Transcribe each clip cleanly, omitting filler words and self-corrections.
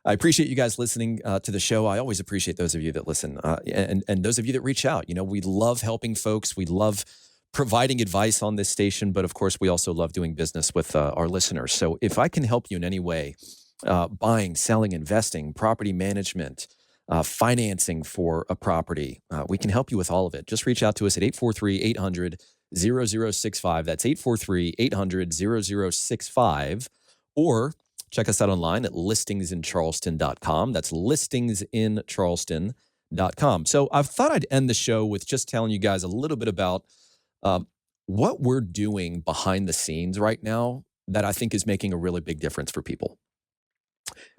I appreciate you guys listening to the show. I always appreciate those of you that listen and those of you that reach out. We love helping folks. We love providing advice on this station, but of course, we also love doing business with our listeners. So if I can help you in any way, buying, selling, investing, property management, financing for a property, we can help you with all of it. Just reach out to us at 843-800-0065. That's 843-800-0065. Or check us out online at listingsincharleston.com. That's listingsincharleston.com. So I thought I'd end the show with just telling you guys a little bit about what we're doing behind the scenes right now that I think is making a really big difference for people.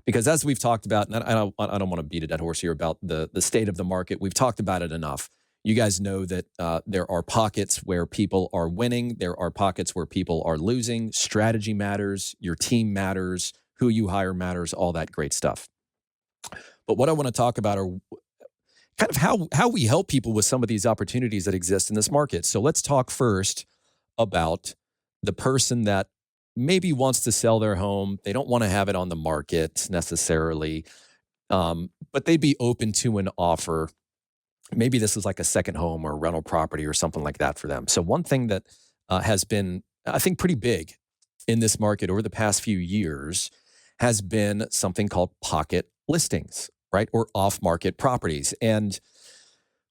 Because as we've talked about, and I don't want to beat a dead horse here about the state of the market. We've talked about it enough. You guys know that there are pockets where people are winning. There are pockets where people are losing. Strategy matters. Your team matters. Who you hire matters. All that great stuff. But what I want to talk about are kind of how we help people with some of these opportunities that exist in this market. So let's talk first about the person that maybe wants to sell their home. They don't want to have it on the market necessarily, but they'd be open to an offer. Maybe this is like a second home or rental property or something like that for them. So one thing that has been, I think, pretty big in this market over the past few years has been something called pocket listings, right? Or off-market properties. And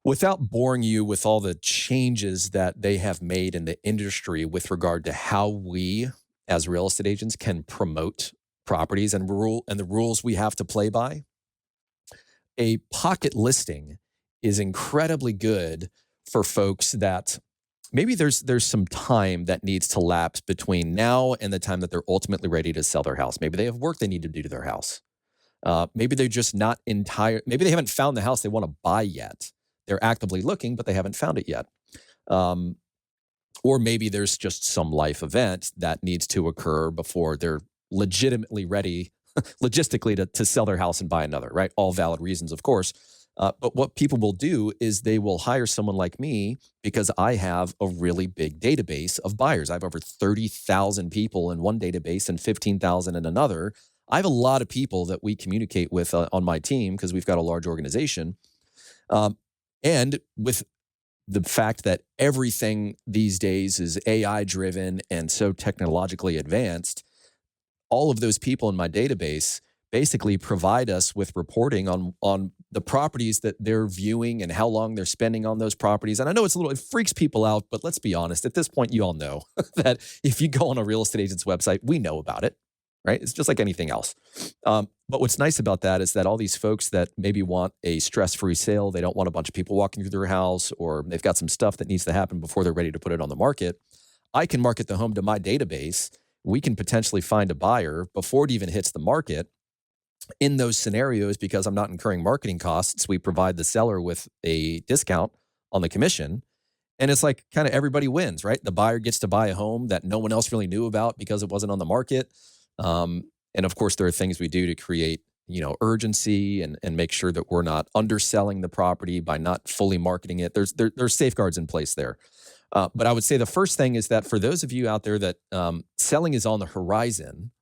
without boring you with all the changes that they have made in the industry with regard to how we as real estate agents can promote properties and the rules we have to play by, a pocket listing is incredibly good for folks that maybe there's some time that needs to lapse between now and the time that they're ultimately ready to sell their house. Maybe they have work they need to do to their house. Maybe they're just not maybe they haven't found the house they want to buy yet. They're actively looking, but they haven't found it yet. Or maybe there's just some life event that needs to occur before they're legitimately ready, logistically, to sell their house and buy another, right? All valid reasons, of course. But what people will do is they will hire someone like me because I have a really big database of buyers. I have over 30,000 people in one database and 15,000 in another. I have a lot of people that we communicate with on my team because we've got a large organization. And with the fact that everything these days is AI driven and so technologically advanced, all of those people in my database basically provide us with reporting on the properties that they're viewing and how long they're spending on those properties. And I know it freaks people out, but let's be honest. At this point, you all know that if you go on a real estate agent's website, we know about it, right? It's just like anything else. But what's nice about that is that all these folks that maybe want a stress-free sale, they don't want a bunch of people walking through their house, or they've got some stuff that needs to happen before they're ready to put it on the market. I can market the home to my database. We can potentially find a buyer before it even hits the market. In those scenarios, because I'm not incurring marketing costs, we provide the seller with a discount on the commission. And it's like kind of everybody wins, right? The buyer gets to buy a home that no one else really knew about because it wasn't on the market. And of course, there are things we do to create, urgency and make sure that we're not underselling the property by not fully marketing it. There's safeguards in place there. But I would say the first thing is that for those of you out there that selling is on the horizon,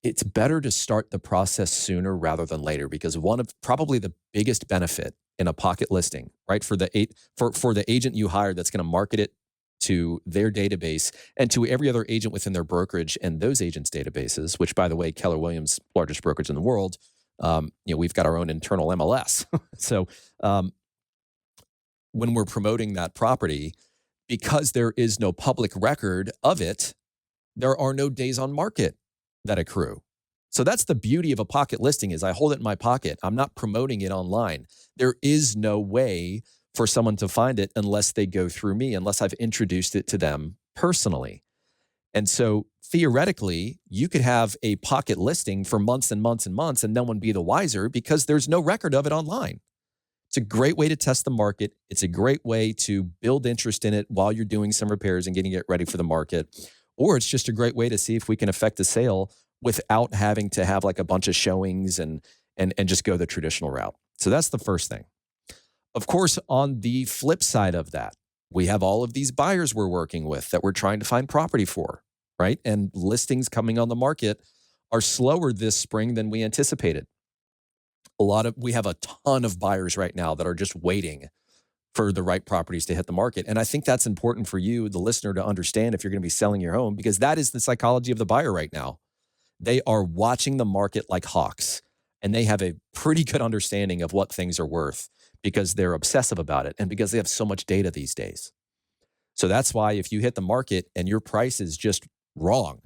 it's better to start the process sooner rather than later, because one of probably the biggest benefit in a pocket listing, right, for the agent you hire that's going to market it to their database and to every other agent within their brokerage and those agents' databases, which, by the way, Keller Williams, largest brokerage in the world, we've got our own internal MLS. So when we're promoting that property, because there is no public record of it, there are no days on market that accrue. So that's the beauty of a pocket listing is I hold it in my pocket. I'm not promoting it online. There is no way for someone to find it unless they go through me, unless I've introduced it to them personally. And so theoretically, you could have a pocket listing for months and months and months and no one be the wiser because there's no record of it online. It's a great way to test the market. It's a great way to build interest in it while you're doing some repairs and getting it ready for the market. Or it's just a great way to see if we can affect a sale without having to have like a bunch of showings and just go the traditional route. So that's the first thing. Of course, on the flip side of that, we have all of these buyers we're working with that we're trying to find property for, right? And listings coming on the market are slower this spring than we anticipated. We have a ton of buyers right now that are just waiting for the right properties to hit the market. And I think that's important for you, the listener, to understand if you're going to be selling your home, because that is the psychology of the buyer right now. They are watching the market like hawks, and they have a pretty good understanding of what things are worth because they're obsessive about it and because they have so much data these days. So that's why if you hit the market and your price is just wrong,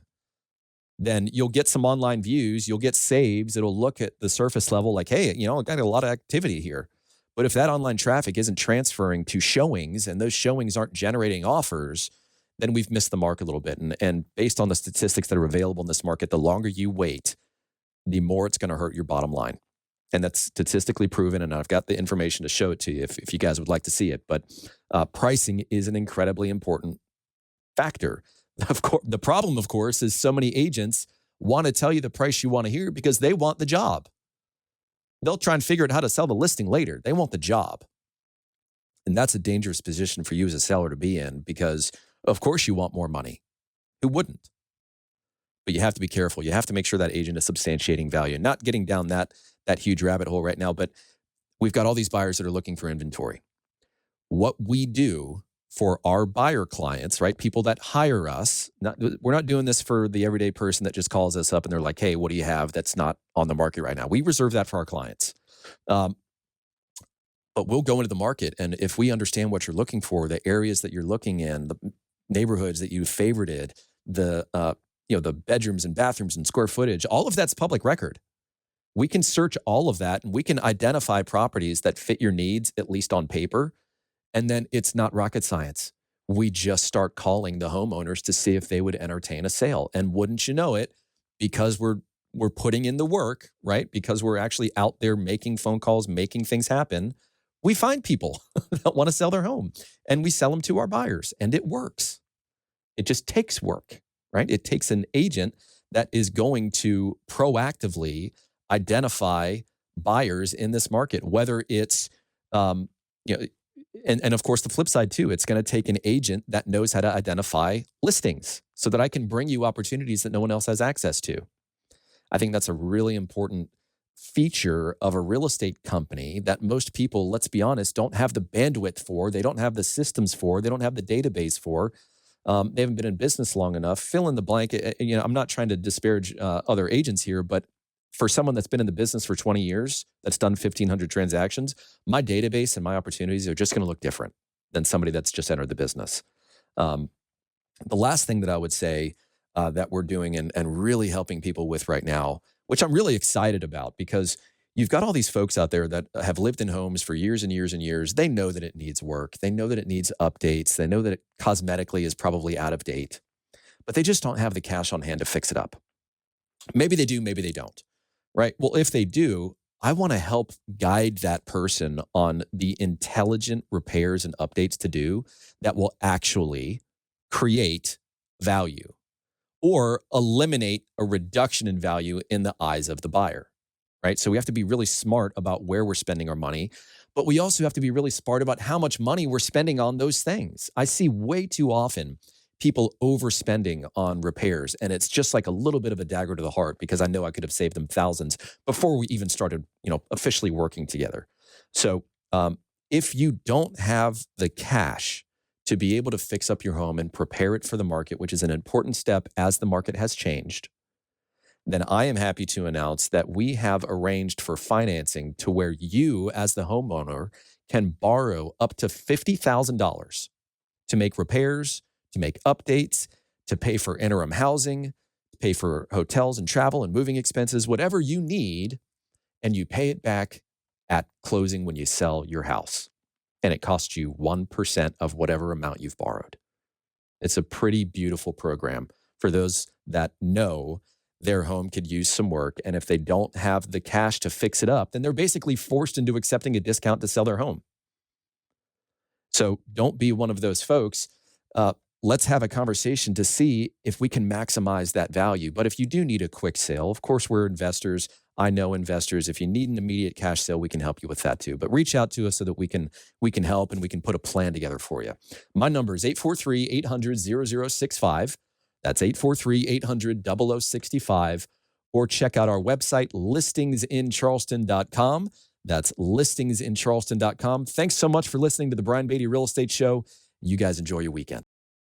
then you'll get some online views, you'll get saves. It'll look at the surface level like, hey, I got a lot of activity here. But if that online traffic isn't transferring to showings and those showings aren't generating offers, then we've missed the mark a little bit. And based on the statistics that are available in this market, the longer you wait, the more it's going to hurt your bottom line. And that's statistically proven. And I've got the information to show it to you if you guys would like to see it. But pricing is an incredibly important factor. Of course, the problem, of course, is so many agents want to tell you the price you want to hear because they want the job. They'll try and figure out how to sell the listing later. They want the job. And that's a dangerous position for you as a seller to be in because, of course, you want more money. Who wouldn't? But you have to be careful. You have to make sure that agent is substantiating value. Not getting down that huge rabbit hole right now, but we've got all these buyers that are looking for inventory. What we do for our buyer clients, right? People that hire us. We're not doing this for the everyday person that just calls us up and they're like, hey, what do you have that's not on the market right now? We reserve that for our clients. But we'll go into the market. And if we understand what you're looking for, the areas that you're looking in, the neighborhoods that you favorited, the bedrooms and bathrooms and square footage, all of that's public record. We can search all of that and we can identify properties that fit your needs, at least on paper. And then it's not rocket science. We just start calling the homeowners to see if they would entertain a sale. And wouldn't you know it, because we're putting in the work, right? Because we're actually out there making phone calls, making things happen. We find people that want to sell their home and we sell them to our buyers and it works. It just takes work, right? It takes an agent that is going to proactively identify buyers in this market, whether it's, and of course, the flip side too, it's going to take an agent that knows how to identify listings so that I can bring you opportunities that no one else has access to. I think that's a really important feature of a real estate company that most people, let's be honest, don't have the bandwidth for. They don't have the systems for. They don't have the database for. They haven't been in business long enough. Fill in the blank. I'm not trying to disparage other agents here, but for someone that's been in the business for 20 years, that's done 1,500 transactions, my database and my opportunities are just going to look different than somebody that's just entered the business. The last thing that I would say that we're doing and really helping people with right now, which I'm really excited about because you've got all these folks out there that have lived in homes for years and years and years. They know that it needs work. They know that it needs updates. They know that it cosmetically is probably out of date, but they just don't have the cash on hand to fix it up. Maybe they do, maybe they don't. Right. Well, if they do, I want to help guide that person on the intelligent repairs and updates to do that will actually create value or eliminate a reduction in value in the eyes of the buyer. Right. So we have to be really smart about where we're spending our money, but we also have to be really smart about how much money we're spending on those things. I see way too often people overspending on repairs. And it's just like a little bit of a dagger to the heart because I know I could have saved them thousands before we even started, officially working together. So if you don't have the cash to be able to fix up your home and prepare it for the market, which is an important step as the market has changed, then I am happy to announce that we have arranged for financing to where you as the homeowner can borrow up to $50,000 to make repairs, to make updates, to pay for interim housing, to pay for hotels and travel and moving expenses, whatever you need, and you pay it back at closing when you sell your house. And it costs you 1% of whatever amount you've borrowed. It's a pretty beautiful program for those that know their home could use some work. And if they don't have the cash to fix it up, then they're basically forced into accepting a discount to sell their home. So don't be one of those folks. Let's have a conversation to see if we can maximize that value. But if you do need a quick sale, of course, we're investors. I know investors. If you need an immediate cash sale, we can help you with that too. But reach out to us so that we can help and we can put a plan together for you. My number is 843-800-0065. That's 843-800-0065. or check out our website, listingsincharleston.com. That's listingsincharleston.com. Thanks so much for listening to the Brian Beatty Real Estate Show. You guys enjoy your weekend.